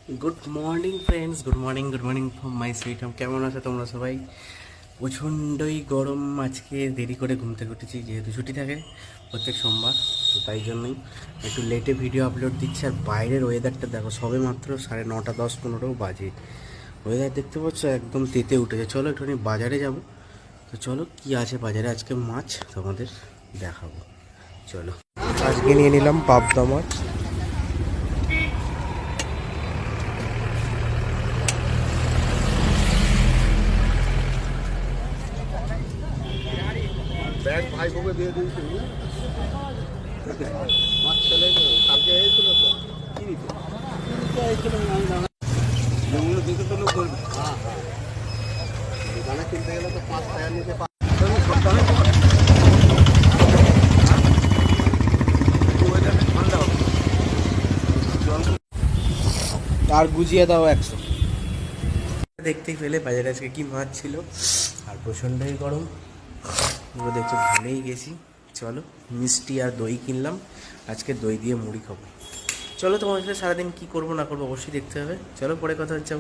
Good morning friends, good morning from my sweet home. কেমন আছো তোমরা সবাই? প্রচণ্ডই গরম। আজকে দেরি করে ঘুম থেকে উঠেছি, যেহেতু ছুটি থাকে প্রত্যেক সোমবার, তো তাই জন্যই একটু লেটে ভিডিও আপলোড দিচ্ছি। আর বাইরের ওয়েদারটা দেখো, সবে মাত্র 9:30, 10, 15 বাজে। ওয়েদার দেখতে পাচ্ছ, একদম তেতে উঠেছে। চলো একটুখানি বাজারে যাব। তো চলো, কি আছে বাজারে আজকে মাছ তোমাদের দেখাবো। চলো, আজকে নিয়ে নিলাম পাবদা মাছ। ব্যাগ ভাই বউকে দিয়ে দিয়েছি। মাছ ছেলে কালকে এসেছিল তো কি নিতে যেগুলো দিতে তো লোক করবে। হ্যাঁ হ্যাঁ, দোকানে কিনতে গেলে তো 5 টাকা নিতে ঠান্ডা হবে। আর গুজিয়ে দাও 100। দেখতেই পেলে বাজারে আজকে কি মাছ ছিল, আর প্রচণ্ডই গরম। পুরো দেখছো ভুলেই গেছি। চলো, মিষ্টি আর দই কিনলাম, আজকে দই দিয়ে মুড়ি খাবো। চলো, তোমার সাথে সারাদিন কী করবো না করবো অবশ্যই দেখতে হবে। চলো, পরে কথা হচ্ছে।